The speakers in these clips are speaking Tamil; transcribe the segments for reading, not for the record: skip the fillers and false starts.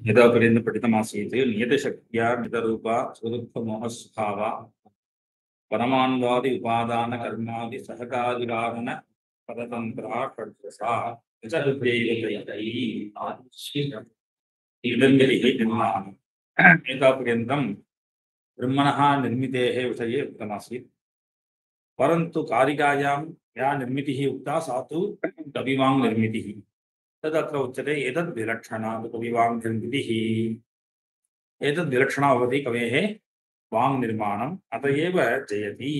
यदा पर्यन्तं पठितमासीत् नियतशक्त्या नितरूपा स्वदुःखमोहस्वभावा परमान्वादि उपादान कर्मादि सहकादिकारण पदतन्त्रा षड्दशा एतापर्यन्तं ब्रह्मणः निर्मितेः विषये उक्तमासीत्। परन्तु कारिकायां या निर्मितिः उक्ता सा तु कविवाङ् निर्मितिः। तदत्र उच्यते एतद्विलक्षणा कविवाङ् निर्मितिः। एतद्विलक्षणा भवति कवेः वाङ् निर्माणम् अत एव जयति।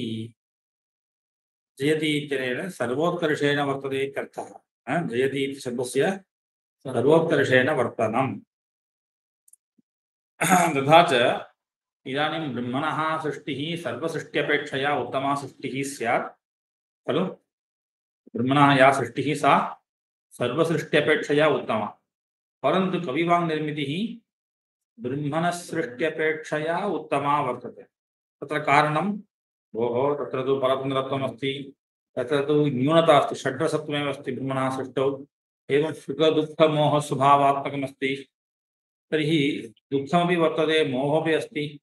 जयति इत्यनेन सर्वोत्कर्षेण वर्तते इत्यर्थः। जयति इति शब्दस्य सर्वोत्कर्षेण वर्तनम्। तथा च इदानीं ब्रह्मणः सृष्टिः सर्वसृष्ट्यपेक्षया उत्तमा सृष्टिः स्यात् खलु। ब्रह्मणः या सृष्टिः सा सर्वसृष्ट्यपेक्षया उत्तमा। परन्तु कविवाङ् निर्मितिः ब्रह्मणसृष्ट्यपेक्षया उत्तमा वर्तते। तत्र कारणं भोः तत्र तु परपुनरत्वमस्ति, तत्र तु न्यूनता अस्ति, षड्रसत्वमेव अस्ति ब्रह्मणः सृष्टौ। एवं सुखदुःखमोहस्वभावात्मकमस्ति, तर्हि दुःखमपि वर्तते, मोहोऽपि अस्ति।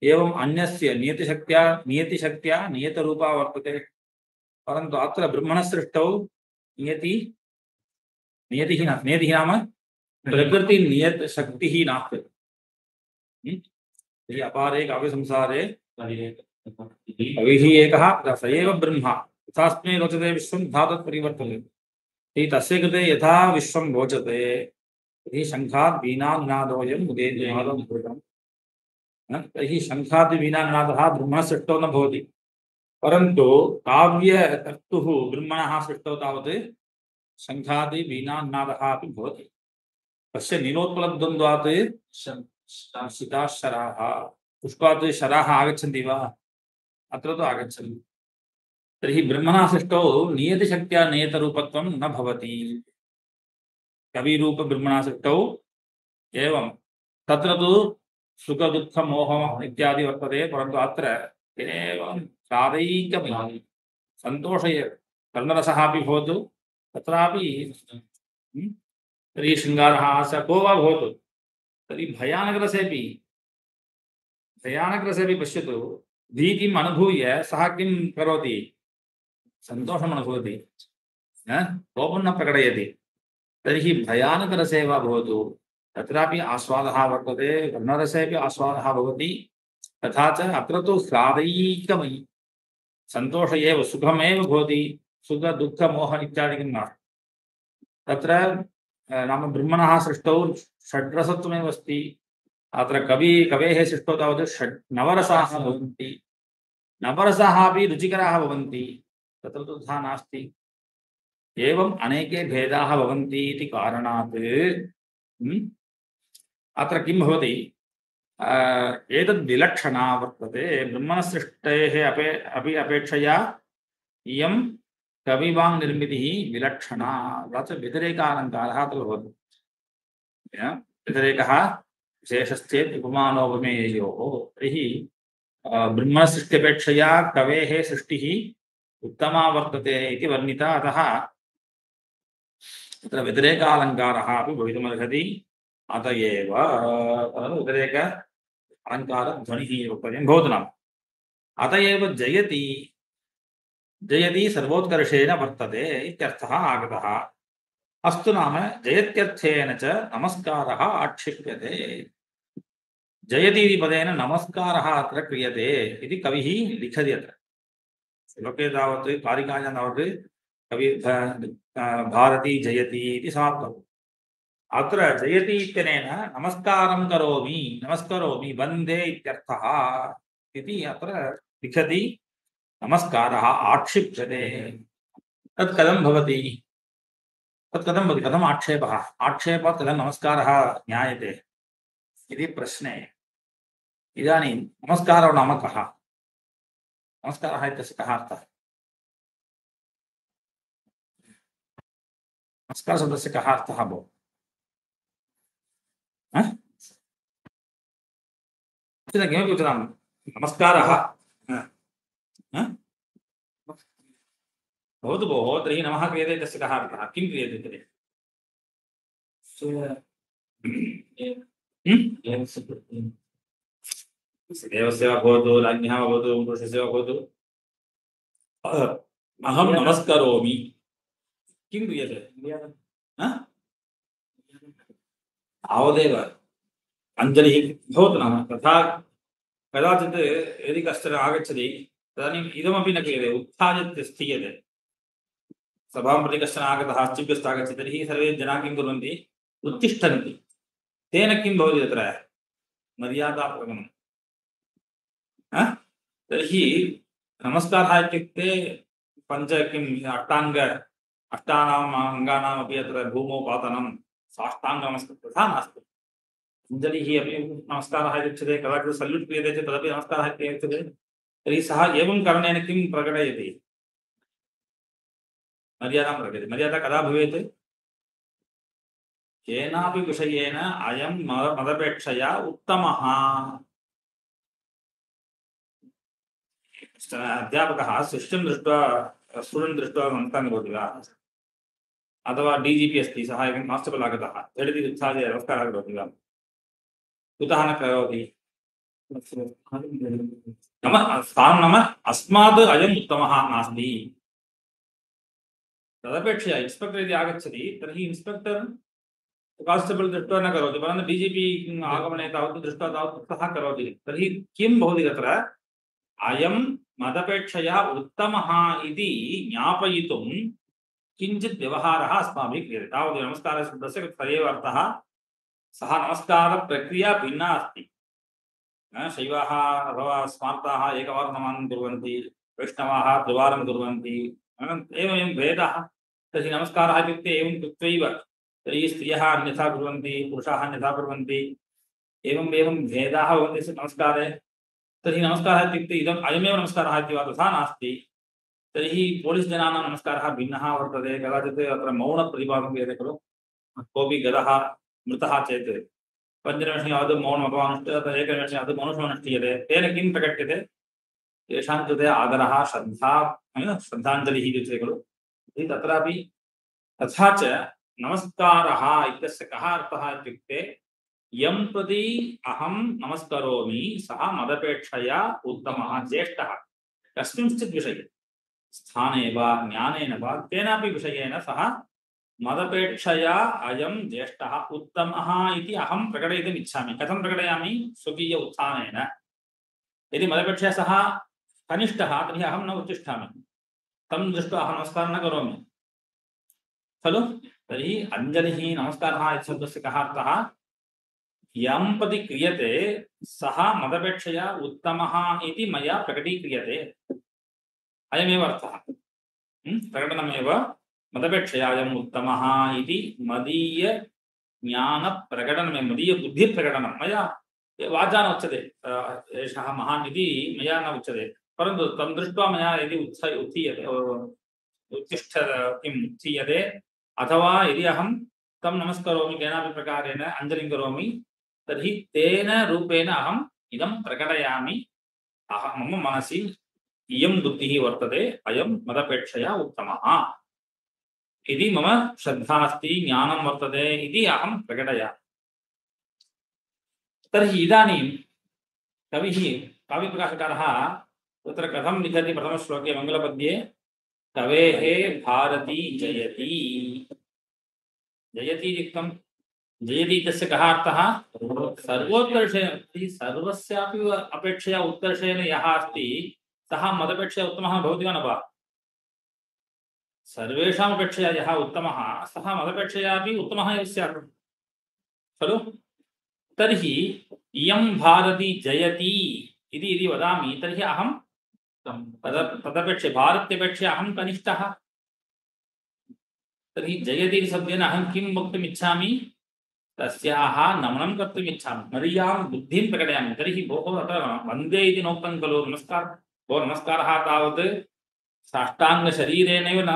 एवम् अन्यस्य नियतिशक्त्या नियतरूपा वर्तते। परन्तु अत्र ब्रह्मणसृष्टौ नियतिः नाम प्रकृतिनियतशक्तिः नास्ति। तर्हि अपारे काव्यसंसारे कविः एकः स एव ब्रह्म। यथास्मै रोचते विश्वं तथा तत् परिवर्तते। तस्य कृते यथा विश्वं रोचते तर्हि शङ्खात् वीणानिनादोऽयम् उदेतिनादं भूतम्। तर्हि शङ्खात् वीणानिनादः ब्रह्मणः सृष्टौ न भवति। परन्तु काव्यकर्तुः ब्रह्मणः सृष्टौ तावत् शङ्खादि वीणानिनादः अपि भवति। तस्य नीलोत्पलद्वन्द्वात् शिताशराः पुष्पात् शराः आगच्छन्ति वा? अत्र तु आगच्छन्ति। तर्हि ब्रह्मणः सृष्टौ नियतिशक्त्या नियतरूपत्वं न भवति। कविरूप ब्रह्मणः सृष्टौ एवं तत्र तु सुखदुःखमोह इत्यादि वर्तते। परन्तु अत्र केवलं सादैकमयं सन्तोष एव। कर्णरसः अपि भवतु तत्रापि तर्हि शृङ्गारः आशा को वा भवतु, तर्हि भयानकरसेपि पश्यतु, भीतिम् अनुभूय सः किं करोति? सन्तोषम् अनुभवति, कोपं न प्रकटयति। तर्हि भयानकरसे वा भवतु तत्रापि आस्वादः वर्तते, कर्णरसेपि आस्वादः भवति। तथा च अत्र तु ह्लादैकमयि सन्तोष एव, सुखमेव भवति, सुखदुःखमोह इत्यादिकं नास्ति। तत्र नाम ब्रह्मणः सृष्टौ षड्रसत्वमेव अस्ति। अत्र कवेः सृष्टौ तावत् नवरसाः भवन्ति। नवरसाः अपि रुचिकराः भवन्ति, तत्र तु तथा नास्ति। एवम् अनेके भेदाः भवन्ति इति कारणात् अत्र किं भवति? एतद्विलक्षणा वर्तते। ब्रह्मणसृष्टेः अपि अपेक्षया इयं कविवाङ् निर्मितिः विलक्षणा। व्यतिरेकालङ्कारः अत्र भवति। व्यतिरेकः विशेषश्चेत् उपमानोपमेयोः। तर्हि ब्रह्मसृष्ट्यपेक्षया कवेः सृष्टिः उत्तमा वर्तते इति वर्णिता। अतः तत्र व्यतिरेकालङ्कारः अपि भवितुमर्हति। अत एव व्यतिरेक अलङ्कारध्वनिः वक्तव्यं भवतु नाम। अत एव जयति सर्वोत्कर्षेण वर्तते इत्यर्थः आगतः। अस्तु नाम जयत्यर्थेन च नमस्कारः आक्षिप्यते। जयति इति पदेन नमस्कारः अत्र क्रियते इति कविः लिखति। अत्र श्लोके तावत् कारिकायां तावत् कवि भारती जयति इति समाप्तम्। अत्र जयति इत्यनेन नमस्कारं करोमि वन्दे इत्यर्थः इति अत्र लिखति। नमस्कारः आक्षिप्यते। तत् कथं भवति? कथम् आक्षेपः? आक्षेपात् कथं नमस्कारः ज्ञायते इति प्रश्ने इदानीं नमस्कारो नाम कः? नमस्कारः इत्यस्य कः अर्थः? नमस्कारशब्दस्य कः अर्थः भो? किमपि उच्यतां नमस्कारः भवतु भोः, तर्हि नमः क्रियते तस्य कः अर्थः? किं क्रियते तर्हि? देवस्य वा भवतु, राज्ञः वा भवतु, पुरुषस्य वा भवतु, अहं नमस्करोमि। किं क्रियते? तावदेव अञ्जलिः भवतु नाम तथा कदाचित् यदि कश्चन आगच्छति तदानीम् इदमपि न क्रियते, उत्थाय स्थीयते। सभां प्रति कश्चन आगतः चीफ् आगच्छति तर्हि सर्वे जनाः किं कुर्वन्ति? उत्तिष्ठन्ति। तेन किं भवति तत्र? मर्यादाप्रगमनं। तर्हि नमस्कारः इत्युक्ते पञ्च किम् अष्टानाम् अङ्गानामपि अत्र भूमौ पातनं साष्टाङ्गनमस्कारः तथा नास्ति। अञ्जलिः अपि नमस्कारः इति उच्यते, कदाचित् सल्यूट् क्रियते चेत् तदपि नमस्कारः इति उच्यते। तर्हि सः एवं करणेन किं प्रकटयति? मर्यादां प्रकटयति। मर्यादा कदा भवेत्? केनापि विषयेन अयं मदपेक्षया उत्तमः। अध्यापकः शिष्यं दृष्ट्वा स्टूडेण्ट् दृष्ट्वा नमस्कारं करोति वा? अथवा DGP अस्ति, सः एकं कान्स्टेबल् आगतः झटिति उत्थाय नमस्कारः करोति वा? कुतः न करोति? नाम अस्मात् अयम् उत्तमः नास्ति। तदपेक्षया इन्स्पेक्टर् यदि आगच्छति तर्हि इन्स्पेक्टर् कान्स्टेबल् दृष्ट्वा न करोति, परन्तु DGP आगमने तावत् दृष्ट्वा तावत् सः करोति। तर्हि किं भवति तत्र? अयं मदपेक्षया उत्तमः इति ज्ञापयितुं किञ्चित् व्यवहारः अस्माभिः क्रियते। तावदेव नमस्कारशब्दस्य तदेव अर्थः। सः नमस्कारप्रक्रिया भिन्ना अस्ति। शैवाः अथवा स्मार्ताः एकवारं कुर्वन्ति, वैष्णवाः द्विवारं कुर्वन्ति, एवं भेदः। तर्हि नमस्कारः इत्युक्ते एवं कृत्वैव, तर्हि स्त्रियः अन्यथा कुर्वन्ति, पुरुषाः अन्यथा कुर्वन्ति, एवं भेदाः भवन्ति नमस्कारे। तर्हि नमस्कारः इत्युक्ते इदम् अयमेव नमस्कारः इति वा? तथा नास्ति। तर्हि पोलिस् जनानां नमस्कारः भिन्नः वर्तते। कदाचित् अत्र मौनप्रतिपादनं क्रियते खलु। कोऽपि गतः मृतः चेत् पञ्चनिमेषं यावत् मौनमपि एकनिमेषं यावत् मौनमनुष्ठीयते। तेन किं प्रकट्यते? तेषां कृते आदरः, श्रद्धाञ्जलिः इति उच्यते खलु। तत्रापि तथा च नमस्कारः इत्यस्य कः अर्थः इत्युक्ते यं प्रति अहं नमस्करोमि सः मदपेक्षया उत्तमः, ज्येष्ठः। कस्मिंश्चित् विषये, स्थाने वा ज्ञानेन वा केनापि विषयेन सः मदपेक्षया अयं ज्येष्ठः उत्तमः इति अहं प्रकटयितुम् इच्छामि। कथं प्रकटयामि? स्वकीय उत्थानेन। यदि मदपेक्षया सः कनिष्ठः तर्हि अहं न उत्तिष्ठामि, तं दृष्ट्वा अहं नमस्कारं न करोमि खलु। तर्हि अञ्जलिः नमस्कारः इति शब्दस्य कः अर्थः? यं प्रति क्रियते सः मदपेक्षया उत्तमः इति मया प्रकटीक्रियते। अयमेव अर्थः। प्रकटनमेव मदपेक्षया अयम् उत्तमः इति मदीय ज्ञानप्रकटनमेव, मदीय बुद्धिप्रकटनं। मया वाचा न उच्यते एषः महान् इति मया न उच्यते, परन्तु तं दृष्ट्वा मया यदि उत्थीयते अथवा यदि अहं तं नमस्करोमि केनापि प्रकारेण अञ्जलिं करोमि तर्हि तेन रूपेण अहम् इदं प्रकटयामि। मम मनसि इयं बुद्धिः वर्तते, अयं मदपेक्षया उत्तमः इति मम श्रद्धा अस्ति, ज्ञानं वर्तते इति अहं प्रकटयामि। तर्हि इदानीं कविः, काव्यप्रकाशकारः तत्र कथं लिखति? प्रथमश्लोके मङ्गलपद्ये कवेः भारती जयति। जयति इत्युक्तं, जयति इत्यस्य कः अर्थः? सर्वोत्कर्षेण, सर्वस्यापि अपेक्षया उत्कर्षेण यः अस्ति सः मदपेक्षया उत्तमः भवति वा न वा? सर्वेषाम् अपेक्षया यः उत्तमः सः मदपेक्षयापि उत्तमः एव स्यात् खलु। तर्हि इयं भारती जयति इति यदि वदामि तर्हि अहं तदपेक्षया, भारत्यपेक्षया अहं कनिष्ठः। तर्हि जयति इति शब्देन अहं किं वक्तुम् इच्छामि? तस्याः नमनं कर्तुम् इच्छामि, मदीयां बुद्धिं प्रकटयामि। तर्हि भोः अत्र वन्दे इति नोक्तं खलु, नमस्कारः। भो नमस्कारः तावत् साष्टाङ्गशरीरेणैव न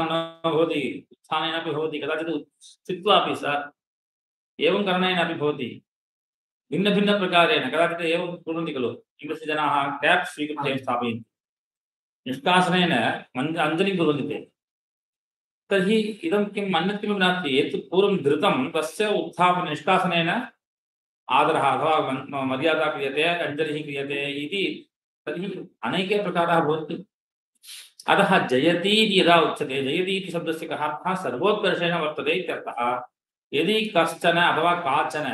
भवति, उत्थानेनापि भवति, कदाचित् स्थित्वापि सः एवं करणेनापि भवति। भिन्नभिन्नप्रकारेण कदाचित् एवं कुर्वन्ति खलु, इंग्लिश्जनाः केप् स्वीकृत्य स्थापयन्ति, निष्कासनेन अञ्जलिं कुर्वन्ति ते। तर्हि इदं किम् अन्यत् किमपि नास्ति, यत् पूर्वं धृतं तस्य उत्थापन निष्कासनेन आदरः अथवा मर्यादा क्रियते, अञ्जलिः क्रियते इति। तर्हि अनेके प्रकाराः भवन्ति। अतः जयति इति यदा उच्यते, जयति इति शब्दस्य कः अर्थः, सर्वोत्कर्षेण वर्तते इत्यर्थः। यदि कश्चन अथवा काचन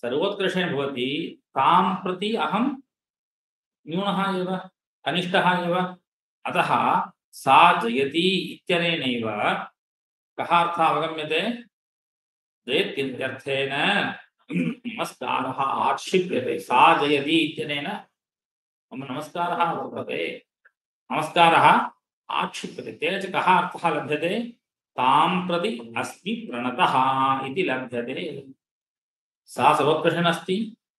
सर्वोत्कर्षेण भवति, तां प्रति अहं न्यूनः एव, कनिष्ठः एव। अतः सा जयति इत्यनेनैव कः अर्थः अवगम्यते, जयत्यर्थेन नमस्कारः आक्षिप्यते। सा जयति इत्यनेन मम नमस्कारः वर्तते, नमस्कारः आक्षिप्यते। तेन च कः अर्थः लभ्यते, तां प्रति अस्मि प्रणतः इति लभ्यते। सा सर्वोत्कर्षेण अस्ति,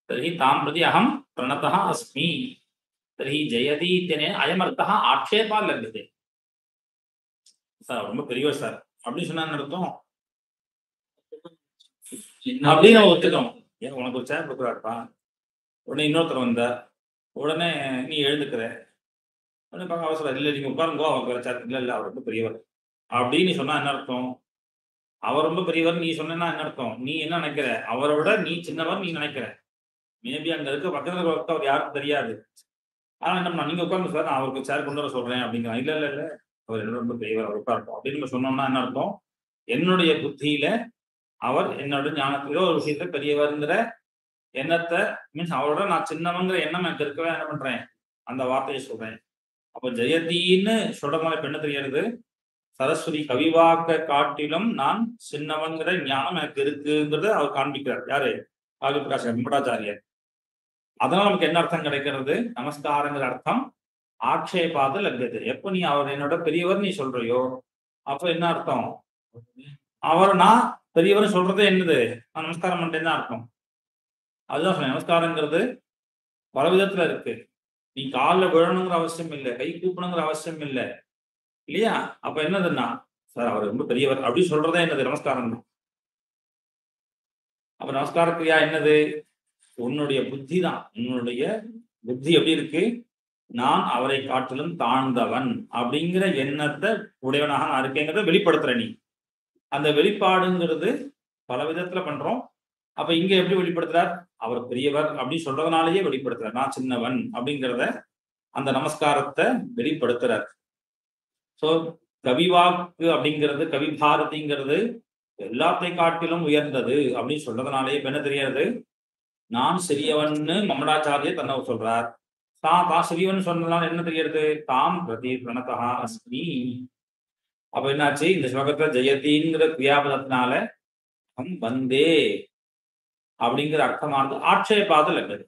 तर्हि तां प्रति अहं प्रणतः अस्मि। तर्हि जयति इत्यनेन अयमर्थः आक्षेपः लभ्यते। சார் ரொம்ப பெரியவர் சார் அப்படின்னு சொன்னா அர்த்தம், அப்படின்னு நம்ம ஒத்துக்கிறோம். ஏன் உனக்கு ஒரு சேர் கொடுக்குறாருப்பா, உடனே இன்னொருத்தர் வந்த உடனே நீ எழுந்துக்கிற, உடனே பார்க்க அவசரம் இல்லை, நீங்க உட்காருங்கோ, அவர் சேர் இல்லை இல்லை அவர் ரொம்ப பெரியவர் அப்படின்னு சொன்னா என்ன அர்த்தம், அவர் ரொம்ப பெரியவர் நீ சொன்னா என்ன அர்த்தம், நீ என்ன நினைக்கிற, அவரை விட நீ சின்னவர் நீ நினைக்கிற. மேபி அங்க இருக்க பக்கத்துல ஒருத்தர் அவர் யாருக்கும் தெரியாது, ஆனா என்ன நீங்க உட்காந்து சார் நான் அவருக்கு சேர் கொண்டு வர சொல்றேன் அப்படிங்கிறான். இல்ல இல்ல இல்ல அவர் என்ன ரொம்ப பெரியவர், அவர் உட்காரட்டும் அப்படின்னு நம்ம சொன்னோம்னா என்ன அர்த்தம், என்னுடைய புத்தியில அவர் என்னோட ஞானத்திலோ ஒரு விஷயத்த பெரியவர்ங்கிற எண்ணத்தை, மீன்ஸ் அவரோட நான் சின்னவங்கிற எண்ணம் எனக்கு இருக்கவே என்ன பண்றேன், அந்த வார்த்தையை சொல்றேன். அப்ப ஜெயதின்னு சொல்ற மாதிரி இப்ப என்ன தெரியாது, சரஸ்வதி கவிவாக்க காட்டிலும் நான் சின்னவங்கிற ஞானம் எனக்கு இருக்குங்கிறத அவர் காண்பிக்கிறார். யாரு, காவி பிரகாஷ் வெங்கடாச்சாரியர். அதனால நமக்கு என்ன அர்த்தம் கிடைக்கிறது, நமஸ்காரங்கிற அர்த்தம் ஆக்ஷேபாது லப்யது. எப்ப நீ அவர் என்னோட பெரியவர் நீ சொல்றியோ அப்ப என்ன அர்த்தம், அவர் நான் பெரியவர் சொல்றதே என்னது, நான் நமஸ்காரம் பண்றேன்னு அர்த்தம். அதுதான் சொன்னேன், நமஸ்காரங்கிறது பல விதத்துல இருக்கு. நீ காலில் விழணுங்கிற அவசியம் இல்லை, கை கூப்பணுங்கிற அவசியம் இல்லை இல்லையா. அப்ப என்னதுன்னா சார் அவர் ரொம்ப பெரியவர் அப்படி சொல்றதே என்னது, நமஸ்காரம் தான். அப்ப நமஸ்கார கிரியா என்னது, உன்னுடைய புத்தி தான். உன்னுடைய புத்தி எப்படி இருக்கு, நான் அவரை காட்டிலும் தாழ்ந்தவன் அப்படிங்கிற எண்ணத்தை உடையவனாக நான் இருக்கேங்கிறத வெளிப்படுத்துற நீ. அந்த வெளிப்பாடுங்கிறது பல விதத்துல பண்றோம். அப்ப இங்க எப்படி வெளிப்படுத்துறார், அவர் பெரியவர் அப்படின்னு சொல்றதுனாலேயே வெளிப்படுத்துறார், நான் சின்னவன் அப்படிங்கிறத அந்த நமஸ்காரத்தை வெளிப்படுத்துறார். ஸோ கவிவாக்கு அப்படிங்கிறது, கவிபாரதிங்கிறது எல்லாத்தை காட்டிலும் உயர்ந்தது அப்படின்னு சொல்றதுனாலேயே இப்ப என்ன தெரியாது, நான் சிறியவன்னு மமடாச்சாரியர் தன்னை சொல்றார். தான் சிறியவன் சொன்னதுனால என்ன தெரிகிறது, தாம் பிரதி பிரணதா அஸ்மி. அப்ப என்னாச்சு, இந்த ஸ்லோகத்துல ஜெயதிங்கிற கிரியாபதத்தினால ஹம் வந்தே அப்படிங்கிற அர்த்தமானது ஆட்சேபாது லபது.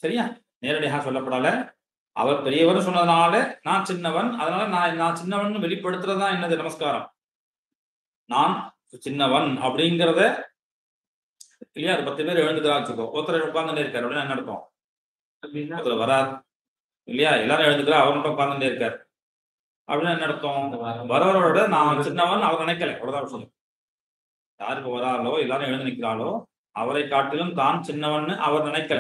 சரியா, நேரடியாக சொல்லப்படல. அவர் பெரியவர் சொன்னதுனால நான் சின்னவன், அதனால நான் சின்னவன் வெளிப்படுத்துறதா என்னது நமஸ்காரம். நான் சின்னவன் அப்படிங்கிறத இல்லையா, அது 10 பேர் எழுந்துக்கிறா வச்சுக்கோ, ஒருத்தர் உட்கார்ந்துட்டே இருக்காரு அப்படின்னு என்ன அர்த்தம், ஒருத்தர் வரார் இல்லையா, எல்லாரும் எழுந்துக்கிறா அவர் மட்டும் உட்கார்ந்துட்டே இருக்காரு அப்படின்னு என்ன அர்த்தம், வரவரோட நான் சின்னவன் அவர் நினைக்கல, அவ்வளவுதான் விஷயம். யாருக்கு வராலோ எல்லாரும் எழுந்து நிற்கிறாளோ அவரை காட்டிலும் தான் சின்னவன்னு அவர் நினைக்கல,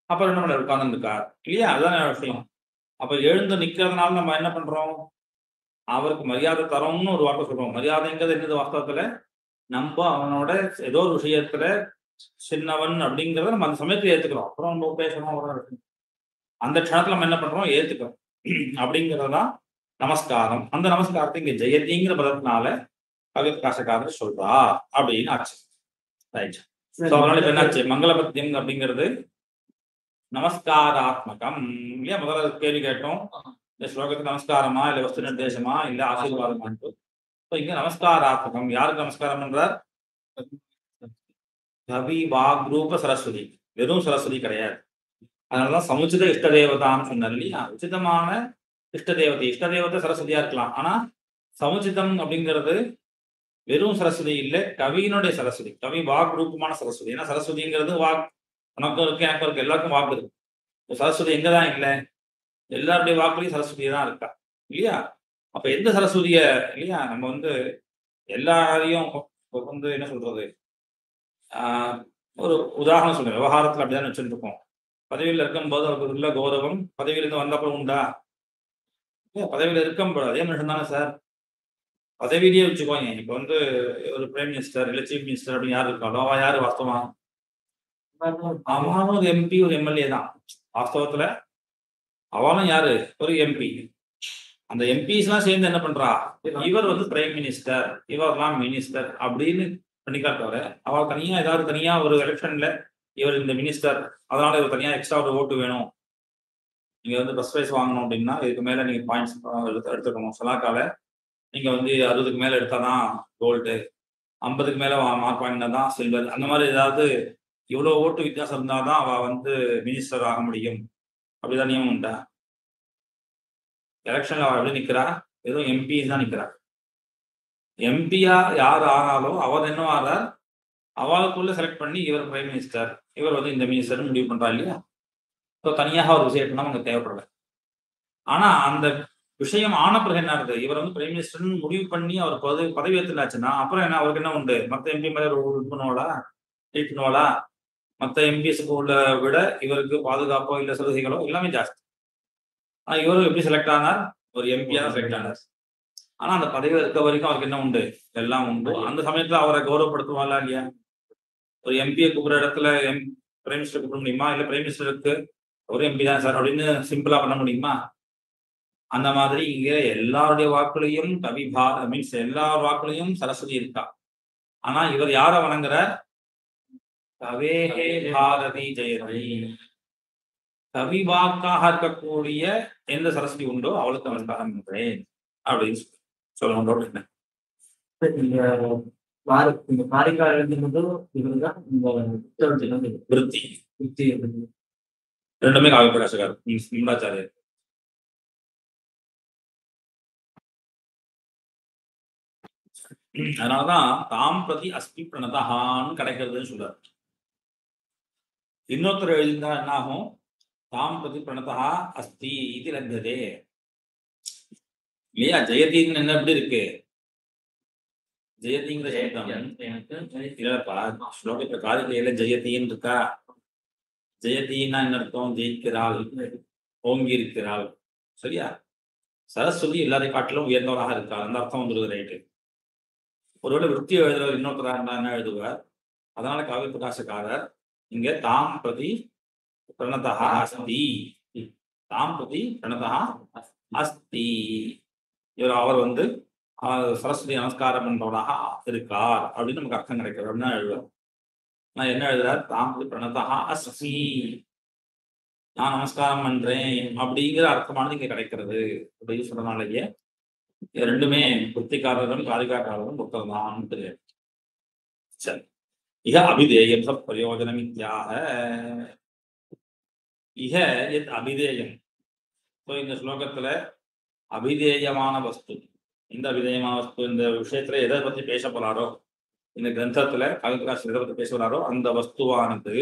அப்புறம் என்ன பண்ண உட்கார்ந்து இருக்கார் இல்லையா, அதுதான் விஷயம். அப்ப எழுந்து நிக்கிறதுனால நம்ம என்ன பண்றோம், அவருக்கு மரியாதை தரோம்னு ஒரு வார்த்தை சொல்றோம். மரியாதைங்கிறது என்னது, வாஸ்தவத்துல நம்ம அவனோட ஏதோ ஒரு விஷயத்துல சின்னவன் அப்படிங்கிறத நம்ம அந்த சமயத்துல ஏத்துக்கிறோம். அப்புறம் நம்ம பேசணும், அந்த க்ஷணத்துல நம்ம என்ன பண்றோம், ஏத்துக்கிறோம் அப்படிங்கிறதுதான் நமஸ்காரம். அந்த நமஸ்காரத்தை இங்க ஜெயதிங்கிற பதத்தினால கவிப்பிரகாசக்காரர் சொல்றார் அப்படின்னு ஆச்சு. ரைட். அதனால இப்ப என்னாச்சு, மங்களபத்தியம் அப்படிங்கிறது நமஸ்காராத்மகம் இல்லையா. முதல்ல கேள்வி கேட்டோம், இந்த ஸ்லோகத்துக்கு நமஸ்காரமா இல்ல வஸ்து நிர்தேசமா இல்ல ஆசீர்வாதமான்னு. இங்க நமஸ்காராத்மகம். யாருக்கு நமஸ்காரம் பண்றார், கவி வாக் ரூப சரஸ்வதி, வெறும் சரஸ்வதி கிடையாது. அதனாலதான் சமுச்சித இஷ்ட தேவதான்னு சொன்னார் இல்லையா. உச்சிதமான இஷ்ட தேவதை, இஷ்ட தேவதை சரஸ்வதியா இருக்கலாம், ஆனா சமுச்சிதம் அப்படிங்கிறது வெறும் சரஸ்வதி இல்லை, கவியினுடைய சரஸ்வதி, கவி வாக் ரூபமான சரஸ்வதி. ஏன்னா சரஸ்வதிங்கிறது வாக், உனக்கும் இருக்கு எனக்கும் இருக்கு, எல்லாருக்கும் வாக்கு இருக்கு. சரஸ்வதி எங்கதான் இல்லை, எல்லாருடைய வாக்குலையும் சரஸ்வதி தான் இருக்கா. இல்லையா? அப்ப எந்த சரஸ்வதிய இல்லையா நம்ம வந்து எல்லாரையும் வந்து என்ன சொல்றது? ஒரு உதாரணம் சொல்றேன். விவகாரத்துல அப்படிதான் வச்சுட்டு இருக்கோம். பதவியில இருக்கும்போது அவருக்கு உள்ள கௌரவம் பதவியில இருந்து வந்த அப்புறம் உண்டா? பதவியில இருக்கும்போது அதே மனுஷன் தானே சார். பதவியிலேயே வச்சுக்கோங்க. இப்ப வந்து ஒரு பிரைம் மினிஸ்டர் இல்ல சீஃப் மினிஸ்டர் அப்படின்னு யார் இருக்காளோ அவ யாரு வாஸ்தவமா? அவனும் ஒரு எம்பி ஒரு எம்எல்ஏ தான். வாஸ்தவத்துல அவனும் யாரு? ஒரு எம்பி. அந்த எம்பிஸ் எல்லாம் சேர்ந்து என்ன பண்றா? இவர் வந்து பிரைம் மினிஸ்டர், இவர்லாம் மினிஸ்டர் அப்படின்னு பண்ணிக்கா தவிர, அவள் தனியா ஏதாவது தனியா ஒரு எலெக்ஷன்ல இவர் இந்த மினிஸ்டர், அதனால இவர் தனியா எக்ஸ்ட்ரா ஒரு ஓட்டு வேணும். நீங்க வந்து ஃபர்ஸ்ட் பிரைஸ் வாங்கணும் அப்படின்னா இதுக்கு மேல நீங்க பாயிண்ட்ஸ் எடுத்துக்கணும். சலாக்கால நீங்க வந்து 60க்கு மேல எடுத்தாதான் கோல்டு, 50க்கு மேல மார்க் வாங்கினா தான் சில்வர். அந்த மாதிரி ஏதாவது இவ்வளவு ஓட்டு வித்தியாசம் இருந்தாதான் அவ வந்து மினிஸ்டர் ஆக முடியும். அப்படிதான் நியமம் உண்டா? எலெக்ஷன்ல அவ எப்படி நிக்கிறா? வெறும் எம்பி தான் நிக்கிறா. எம்பியா யார் ஆனாலும் அவர் என்ன ஆறார்? அவளுக்குள்ள செலக்ட் பண்ணி இவர் பிரைம் மினிஸ்டர், இவர் வந்து இந்த மினிஸ்டர் முடிவு பண்றா இல்லையா? ஸோ தனியாக ஒரு விஷயம் அங்க தேவைப்படல. ஆனா அந்த விஷயம் ஆன பிறகு என்ன ஆகுது? இவர் வந்து பிரைம் மினிஸ்டர்னு முடிவு பண்ணி அவர் பதவி ஏற்றுலாச்சுன்னா அப்புறம் என்ன அவருக்கு என்ன உண்டு? மற்ற எம்பி மேல பண்ணுவாளா? ட்ரீட் பண்ணுவாளா? மற்ற எம்பிஎஸ்க்கு உள்ள விட இவருக்கு பாதுகாப்போ இல்ல சலுகைகளோ எல்லாமே ஜாஸ்தி. ஆனா இவரும் எப்படி செலக்ட் ஆனார்? ஒரு எம்பியா செலக்ட் ஆனார். ஆனா அந்த பதவியில் இருக்க வரைக்கும் அவருக்கு என்ன உண்டு? எல்லாம் உண்டு. அந்த சமயத்துல அவரை கௌரவப்படுத்துவாளா இல்லையா? ஒரு எம்பியை கூப்பிடுற இடத்துல பிரைம் மினிஸ்டர் கூப்பிட முடியுமா? இல்ல பிரைம் மினிஸ்டருக்கு ஒரு எம்பி தான் சார் அப்படின்னு சிம்பிளா பண்ண முடியுமா? அந்த மாதிரி இங்க எல்லாருடைய வாக்குலையும் மீன்ஸ் எல்லா வாக்குலையும் சரஸ்வதி இருக்கா. ஆனா இவர் யார வணங்குறார்? கவேஹே பாரதி ஜெயதி. கவி வாக்காக இருக்கக்கூடிய எந்த சரஸ்வதி உண்டோ அவளுக்கு நமஸ்காரம் பண்றேன் அப்படின்னு சொல்லணும். என்ன இந்த காரிக்கால் எழுதுனது இவருதான் இந்த விருத்தி ரெண்டுமே காவி பிரகாசகர் நிம்டாச்சாரியர். அதனாலதான் தாம் பிரதி அஸ்தி பிரணதான்னு கிடைக்கிறதுன்னு சொல்றாரு. இன்னொருத்தர் எழுதினா என்ன ஆகும்? தாம் பிரதி பிரணதா அஸ்தி இது லப்யதே இல்லையா? ஜெயதின்னு என்ன எப்படி இருக்கு? ஜெயதிங்கிற இல்லப்பா ஸ்லோகத்துல காரிகையில ஜெயதின்னு இருக்கா. ஜெயதின்னா என்ன அர்த்தம்? ஜெயிக்கிறாள், ஓங்கி இருக்கிறாள். சரியா? சரஸ்வதி எல்லாரையும் காட்டிலும் உயர்ந்தவராக இருக்காள். அந்த அர்த்தம் வந்துருது. ரைட்டு. ஒருவேளை விருத்தி எழுதுறவர் இன்னொருத்தராக என்ன எழுதுவார்? அதனால காவிய பிரகாசக்காரர் இங்க தாம் பிரதி பிரணதா அஸ்தி, தாம் பிரதி பிரணதா அஸ்தி, அவர் வந்து சரஸ்வதி நமஸ்காரம் பண்றவராக இருக்கார் அப்படின்னு நமக்கு அர்த்தம் கிடைக்கிறது. அப்படின்னா எழுதுவார். நான் என்ன எழுதுறார்? தாம் பிரதி பிரணதா அஸ்தி, நான் நமஸ்காரம் பண்றேன் அப்படிங்கிற அர்த்தமானது இங்க கிடைக்கிறது அப்படின்னு சொல்றதுனாலயே ரெண்டுமே புத்திக்காரரும் காரிகாக்காரரும் புத்தகம் தான் தெரியாது. சரி, இக அபிதேயம் சப் பிரயோஜனம் இத்தியாக. இக எத் அபிதேயம். இந்த ஸ்லோகத்துல அபிதேயமான வஸ்து, இந்த அபிதேயமான வஸ்து இந்த விஷயத்துல எதை பத்தி பேச போறாரோ, இந்த கிரந்தத்துல காவிபிரகாஷ் எதை பத்தி பேச போறாரோ அந்த வஸ்துவானது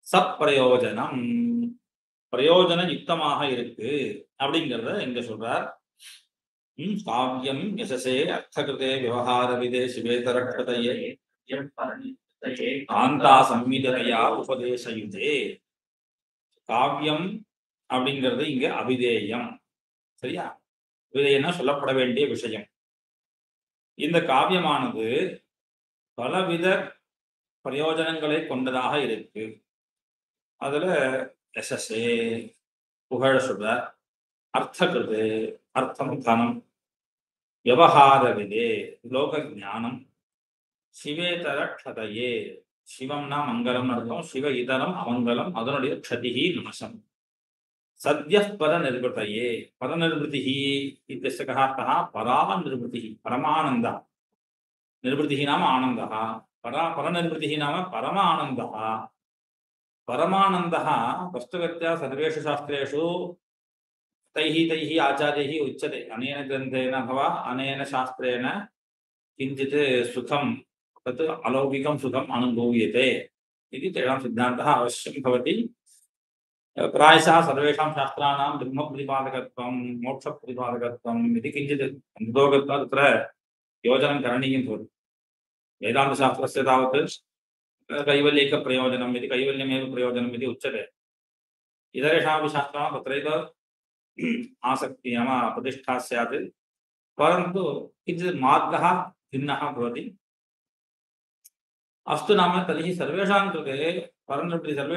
சப் பிரயோஜனம், பிரயோஜன யுக்தமாக இருக்கு அப்படிங்கிறத இங்க சொல்றார். காவியம் யசசே அர்த்தகிருதே விவகார விதே சிவேதரட்சதையே காந்தா சம்மிததையா உபதேசயுதே. காவியம் அப்படிங்கிறது இங்க அபிதேயம். சரியா? அபிதேயம்னா சொல்லப்பட வேண்டிய விஷயம். இந்த காவியமானது பலவித பிரயோஜனங்களை கொண்டதாக இருக்கு. அதுல யசசே புகழ சொல்ற, அர்த்தகிருது அர்த்தம் தனம், விவகார விதே லோக ஞானம், சிவேதர க்ஷதையே சிவம்னா மங்களம் அர்த்தம், சிவ இதரம் அமங்கலம், அதனுடைய க்ஷதிஹி நாசம், சத்ய பர நிர்வൃതயே, பர நிர்வൃതിஹி இत्यस्य कः अर्थः? परा निर्वृतिः परमानन्दः, निर्वृतिः नाम आनन्दः, परा निर्वृतिः नाम परम आनन्दः. परमानन्दः वस्तुगत्या सर्वेषु शास्त्रेषु तैः आचार्यैः उच्यते. अनेन ग्रन्थेन अथवा अनेन शास्त्रेण किञ्चित् सुखं, तत् अलौकिकं सुखम् अनुभूयते इति तेषां सिद्धान्तः अवश्यं भवति. प्रायशः सर्वेषां शास्त्राणां ब्रह्मप्रतिपादकत्वं मोक्षप्रतिपादकत्वम् इति किञ्चित् अन्ततो गत्वा तत्र योजनं करणीयं भवति। वेदान्तशास्त्रस्य तावत् कैवल्यैकप्रयोजनम् इति कैवल्यमेव प्रयोजनम् इति उच्यते। इतरेषामपि शास्त्राणां तत्रैव आसक्तिः नाम प्रतिष्ठा स्यात्, परन्तु किञ्चित् मार्गः भिन्नः भवति। अस्तु नाम तर्हि सर्वेषां कृते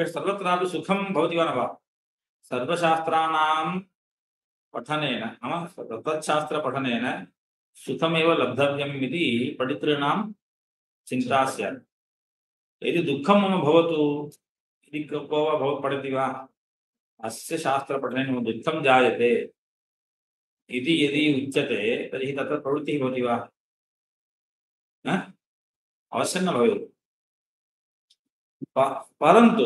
सर्वत्रापि सुखं भवति वा न वा? सर्वशास्त्राणां पठनेन नाम तत्शास्त्रपठनेन सुखमेव लब्धव्यम् इति पठितॄणां चिन्ता स्यात्। यदि दुःखं मम भवतु इति को वा पठति वा? अस्य शास्त्रपठनेन मम दुःखं जायते इति यदि उच्यते तर्हि तत्र प्रवृत्तिः भवति वा? अवश्यं न भवेत्। परन्तु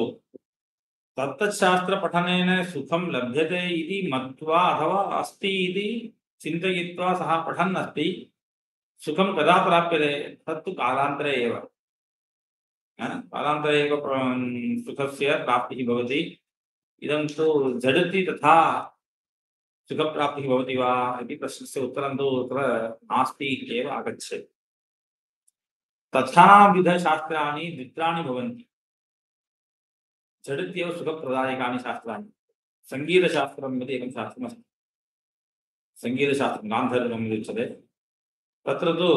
तत्तच्छास्त्रपठनेन सुखं लभ्यते इति मत्वा अथवा अस्ति इति चिन्तयित्वा सः पठन् अस्ति, सुखं कदा प्राप्यते? तत्तु कालान्तरे एव। कालान्तरे एव सुखस्य प्राप्तिः भवति। इदं तु झटिति तथा सुखप्राप्तिः भवति वा इति प्रश्नस्य उत्तरं तु तत्र नास्ति इत्येव आगच्छेत्। तथाविधशास्त्राणि द्वित्राणि भवन्ति। झटित्येव सुखप्रदायकानि शास्त्राणि। सङ्गीतशास्त्रम् इति एकं शास्त्रमस्ति। सङ्गीतशास्त्रं गान्धर्वम् इति उच्यते। तत्र तु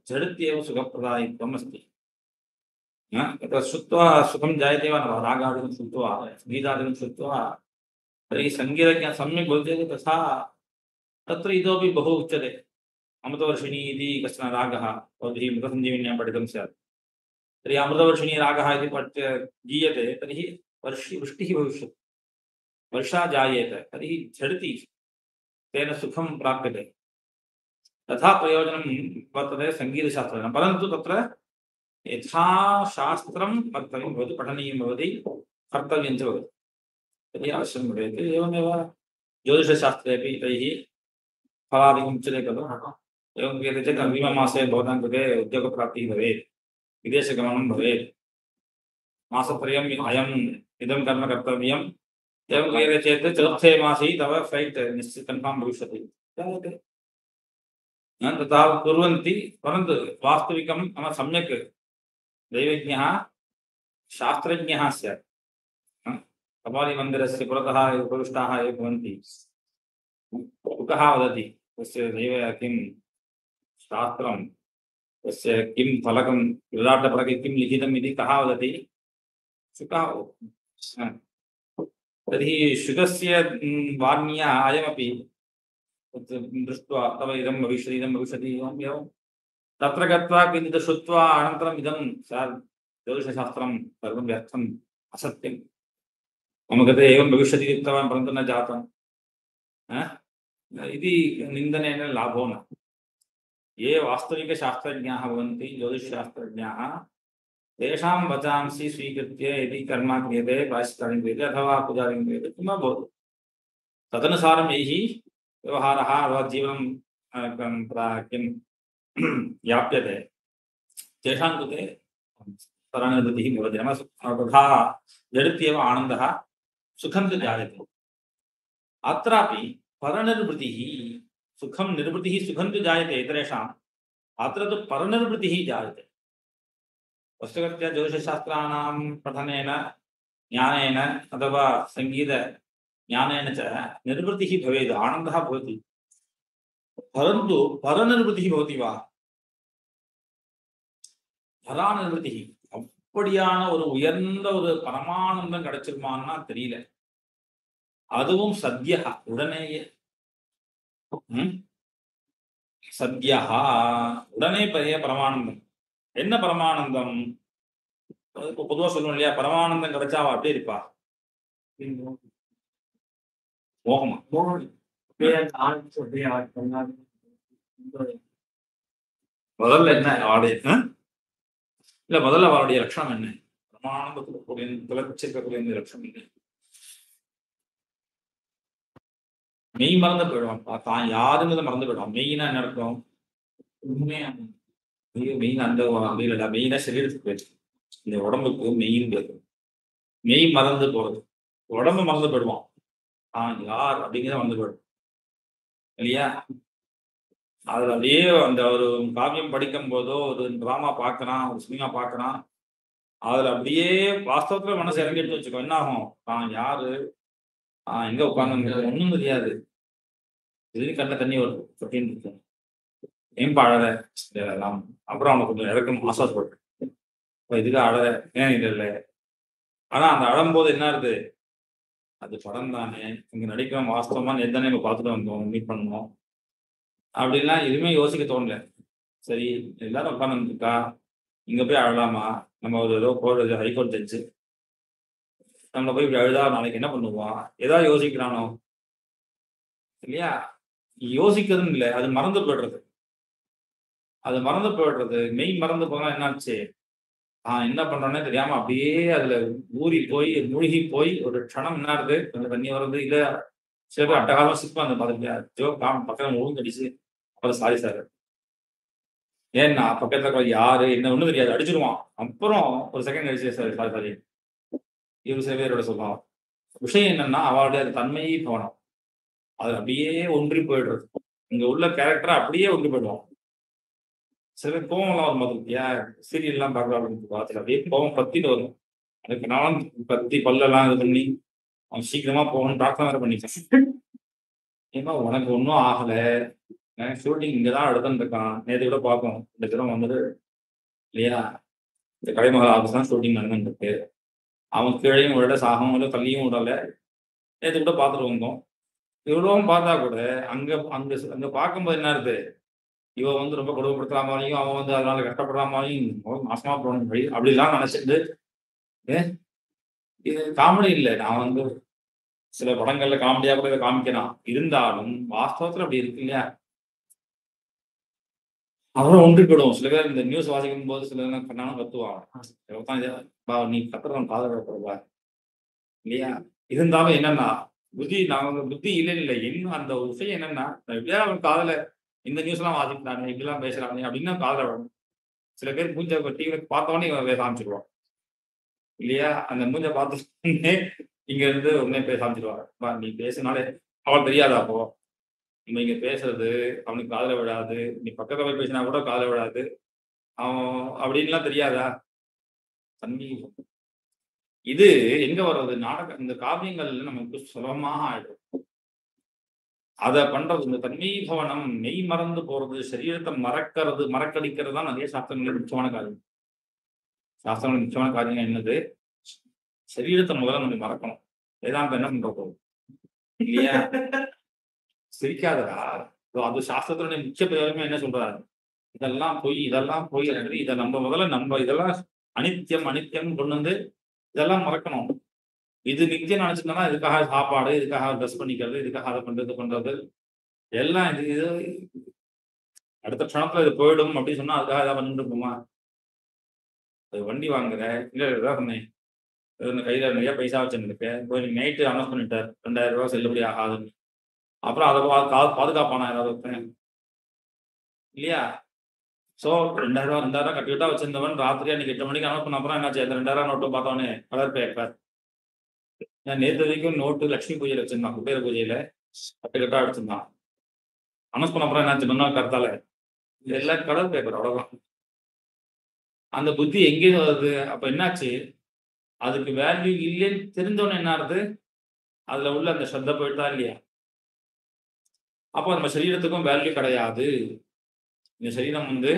झटित्येव सुखप्रदायित्वम् अस्ति। तत्र श्रुत्वा सुखं जायते वा न वा? रागादिकं श्रुत्वा गीतादिकं श्रुत्वा तर्हि सङ्गीतज्ञः सम्यक् भवति चेत् तथा तत्र इतोपि बहु उच्यते। अमृतवर्षिणी इति कश्चन रागः भवद्भिः मृतसञ्जीविन्यां पठितं स्यात्। तर्हि अमृतवर्षिणी रागः इति गीयते तर्हि वृष्टिः भविष्यति, वर्षा जायेत, तर्हि झटिति तेन सुखं प्राप्यते। तथा प्रयोजनं वर्तते सङ्गीतशास्त्रेण। परन्तु तत्र यथा शास्त्रं कर्तव्यं भवति, पठनीयं भवति, कर्तव्यं च भवति, तर्हि अवश्यं भवेत्। एवमेव ज्योतिषशास्त्रेपि तैः फलादिकम् उच्यते खलु। एवं क्रियते चेत् अग्रिममासे भवतां कृते उद्योगप्राप्तिः भवेत्, विदेशगमनं भवेत्, मासत्रयम् इदं कर्म कर्तव्यम्, एवं क्रियते चेत् चतुर्थे मासे तव फ्लैट् निश्चितं कन्फर्म् भविष्यति। तथा कुर्वन्ति, परन्तु वास्तविकं नाम सम्यक् दैवज्ञः शास्त्रज्ञः स्यात्। कपालीमन्दिरस्य पुरतः उपविष्टाः ये भवन्ति, कः वदति तस्य दैव किं शास्त्रं, तस्य किं फलकं, विराटफलके किं लिखितम् इति कः वदति? शुकः। तर्हि शुकस्य वाण्याः अयमपि दृष्ट्वा तव इदं भविष्यति एवम् एवं तत्र गत्वा किञ्चित् श्रुत्वा अनन्तरम् इदं ज्योतिषशास्त्रं सर्वं व्यर्थम्, असत्यं, मम कृते एवं भविष्यति इति उक्तवान् परन्तु न जातम् इति निन्दनेन लाभो न। ये वास्तविकशास्त्रज्ञाः भवन्ति, ज्योतिषशास्त्रज्ञाः, तेषां वचांसि स्वीकृत्य यदि कर्म क्रियते, प्रायश्चित्तादिकं क्रियते अथवा पूजादिकं क्रियते, किं वा भवतु, तदनुसारं यैः व्यवहारः अथवा जीवनं किं याप्यते तेषां कृते परनिर्वृतिः भवति। नाम तथा झटित्येव आनन्दः, सुखं च जायते। अत्रापि परनिर्वृतिः, सुखं निर्वृतिः, सुखं च जायते इतरेषाम्, अत्र तु परनिर्वृतिः जायते। वस्तुतः ज्योतिषशास्त्राणां पठनेन, ज्ञानेन अथवा सङ्गीतज्ञानेन च निर्वृतिः भवेत्, आनन्दः भवति, परन्तु परनिर्वृतिः भवति वा? பராநிர்வதிகி அப்படியான ஒரு உயர்ந்த ஒரு பரமானந்தம் கிடைச்சிருமான்னா தெரியல. அதுவும் சத்யா, உடனேயே, சத்யா உடனே பெரிய பரமானந்தம். என்ன பரமானந்தம்? பொதுவாக சொல்லணும் இல்லையா, பரமானந்தம் கிடைச்சா அவ அப்படியே இருப்பா, மோகமா. முதல்ல என்ன அவளுடைய இல்ல, முதல்ல அவளுடைய லட்சணம் என்ன? பிரமாணத்துக்கு திளைச்சிருக்கக்கூடிய லட்சணம் என்ன? மெய் மறந்து போயிடுவான், தான் யாருங்கிறத மறந்து போயிடுவான். மெயினா என்ன நடக்கும்? உண்மையா மெயின் அந்த இல்லடா, மெயினா சரீரத்துக்கு பேரு, இந்த உடம்புக்கு மெயின் பேரு மெய் மறந்து போறது. உடம்பு மறந்து போயிடுவான். யார் அப்படிங்கிறத மறந்து போயிடும் இல்லையா? அதுல அப்படியே அந்த ஒரு காவியம் படிக்கும் போதோ, ஒரு டிராமா பார்க்கறான், ஒரு சினிமா பார்க்கறான். அதுல அப்படியே வாஸ்தவத்துல மனசு இறங்கிட்டு வச்சுக்கோ, என்ன ஆகும்? யாரு? எங்க உட்கார்ந்து ஒண்ணும் தெரியாது. திடீர்னு கண்ணுல தண்ணி வரும். சொட்டின்னு இருக்கும். ஏன்பா அழற? இதெல்லாம். அப்புறம் அவனுக்கு கொஞ்சம் இறக்கம் ஆசாசப்பட்டு. இதுக்கு அழற? ஏன் இல்ல. ஆனா அந்த அழும்போது என்ன ஆகுது? அது படம் தானே. இங்க நடிக்கிறோம் வாஸ்தவமா நேத்து தானே நம்ம பார்த்துட்டு வந்தோம், மீட் பண்ணோம். அப்படின்லாம் எதுவுமே யோசிக்க தோணல. சரி, எல்லாரும் உட்கார்ந்துருக்கா, இங்க போய் அழலாமா? நம்ம ஒரு ஏதோ ஹைகோர்ட் ஜட்ஜு. நம்மள போய் இப்படி அழுதா நாளைக்கு என்ன பண்ணுவான்? ஏதாவது யோசிக்கிறானோ? இல்லையா? யோசிக்கிறதுன்னு இல்ல. அது மறந்து போயிடுறது. அது மறந்து போயிடுறது. மெய் மறந்து போனா என்னாச்சு? என்ன பண்றோன்னே தெரியாம அப்படியே அதுல ஊறி போய், மூழ்கி போய் ஒரு க்ஷணம் என்ன ஆகுது? கொஞ்சம் தண்ணி வருது. இல்ல சில பேர் அட்டகாசமா சிரிப்பாங்க பாத்துருக்கியா? பக்கத்துல மூழ்கடிச்சு, அப்புறம் சாரி சார். ஏன்னா பக்கத்துல இருக்கிற யாரு? என்ன ஒண்ணும் தெரியாது. அடிச்சிருவான். அப்புறம் ஒரு செகண்ட் கழிச்சு சாரி சாரி சாரி. இவரு சில பேரோட சொல்லுவான். விஷயம் என்னன்னா, அவளுடைய அந்த தன்மையே போனோம். அது அப்படியே ஒன்றி போயிடுறது. இங்க உள்ள கேரக்டரா அப்படியே ஒன்றி போயிடுவான். சில பேர் கோவம்லாம் வரும் பாத்துருக்கியா? சீரியல்லாம் பார்க்குறாங்க பாத்துல அப்படியே கோவம் பத்திட்டு வரும். அதுக்கு நானும் பத்தி பல்லெல்லாம் இது பண்ணி, அவன் சீக்கிரமா போகணும்னு பிரார்த்தனை வேற பண்ணிட்டேன். ஏன்னா உனக்கு ஒண்ணும் ஆகல. ஷூட்டிங் இங்க தான் எடுத்துன்னு இருக்கான். நேத்து கூட பார்ப்போம். இந்த தடவை வந்துட்டு இல்லையா? இந்த கலைமகள் ஆஃபீஸ் தான் ஷூட்டிங் நடந்துட்டு இருக்கு. அவன் கீழேயும் விடல, சாகவும் இல்ல, தள்ளியும் விடல. நேத்து கூட பார்த்துட்டு வந்தோம். இவ்வளவும் பார்த்தா கூட அங்க அங்க அங்க பார்க்கும்போது என்ன ஆகுது? இவ வந்து ரொம்ப கொடுமைப்படுத்துற மாதிரியும், அவன் வந்து அதனால கஷ்டப்படுற மாதிரியும், நாசமா போகணும் வழி அப்படிலாம் நினைச்சிட்டு, ஏ இது காமெடி இல்ல. நான் வந்து சில படங்கள்ல காமெடியா கூட இத காமிக்கலாம். இருந்தாலும் வாஸ்தவத்துல அப்படி இருக்கு இல்லையா? அப்புறம் ஒன்றி போயிடுவோம். சில பேர் இந்த நியூஸ் வாசிக்கும்போது சில நேரம் கண்ணாலும் கத்துவாங்க. உட்காந்து நீ கத்துறவன் காதுல விழப்பா இல்லையா? இருந்தாலும் என்னன்னா, நான் வந்து புத்தி இல்லன்னு இல்ல. இன்னும் அந்த ஒரு விஷயம் என்னன்னா, எப்படியாவது அவன் காதுல இந்த நியூஸ்லாம் வாசிக்கிறானே, இப்படிலாம் பேசுறானே அப்படின்னு காதுல விழணும். சில பேர் மூஞ்ச டிவில பார்த்தோனே இவன் பேச ஆரம்பிச்சுருவான். இல்லையா? அந்த மூஞ்ச பார்த்த உடனே இங்க இருந்து உடனே பேச ஆரம்பிச்சுருவாங்க. நீ பேசினாலே அவனுக்கு தெரியாதா அப்போ? நம்ம இங்க பேசுறது அவனுக்கு காதுல விழாது. நீ பக்கத்துல போய் பேசினா கூட காதுல விழாது. அவன் அப்படின்லாம் தெரியாதா? தண்ணி இது எங்க வர்றது? இந்த காவியங்கள்ல நமக்கு சுலபமாக ஆயிடும். அத பண்றது இந்த தன்மீபவனம், மெய் மறந்து போறது, சரீரத்தை மறக்கடிக்கிறது தான் நிறைய சாஸ்திரங்களின் முக்கியமான காரியம். சாஸ்திரங்களின் முக்கியமான காரியம் என்னது? சரீரத்தை முதல்ல நம்ம மறக்கணும். வேதாந்தம் என்ன பண்றது? இல்லையா? சிரிக்காதடா. அது சாஸ்திரத்தினுடைய முக்கிய பிரயோகமே என்ன சொல்றாரு? இதெல்லாம் பொய், இதெல்லாம் பொய். இதை நம்ம முதல்ல இதெல்லாம் அனித்தியம் அனித்தியம் கொண்டு வந்து இதெல்லாம் மறக்கணும். இது நித்தியம் நினைச்சிருந்தா இதுக்காக சாப்பாடு, இதுக்காக ட்ரெஸ் பண்ணிக்கிறது, இதுக்காக அதை பண்றது பண்றது எல்லாம் இது அடுத்த க்ஷணத்துல இது போயிடும் அப்படின்னு சொன்னா அதுக்காக ஏதாவது பண்ணிட்டு இருப்போமா? அது வண்டி வாங்குற, இல்ல ஏதாவது சொன்னேன். கையில நிறைய பைசா வச்சிருந்துருக்கேன். போய் நைட்டு அனௌன்ஸ் பண்ணிட்டார் 2000 ரூபாய் செல்லுபடி ஆகாதுன்னு. அப்புறம் அதை பாதுகாப்பானா ஏதாவது ஒருத்தன் இல்லையா? சோ 2000 கட்டிக்கிட்டா வச்சிருந்தவன் ராத்திரி அன்னைக்கு 8 மணிக்கு அனௌன்ஸ் பண்ண அப்புறம் என்னாச்சு? அந்த 2000 நோட்டு பார்த்தவனே கலர் பேப்பர். நான் நேற்று வரைக்கும் நோட்டு லட்சுமி பூஜையில வச்சிருந்தான். குபேர பூஜையில கட்டுக்கட்டா வச்சிருந்தான். அனௌன்ஸ் பண்ண அப்புறம் என்னாச்சு? முன்னாள் கருத்தால எல்லாம் கலர் பேப்பர் அவ்வளவுதான். அந்த புத்தி எங்கேயும் வருது? அப்ப என்னாச்சு? அதுக்கு வேல்யூ இல்லைன்னு தெரிஞ்சவன என்ன ஆகுது? அதுல உள்ள அந்த ஸ்ரத்த போயிட்டா இல்லையா? அப்போ நம்ம சரீரத்துக்கும் வேல்யூ கிடையாது. இந்த சரீரம் வந்து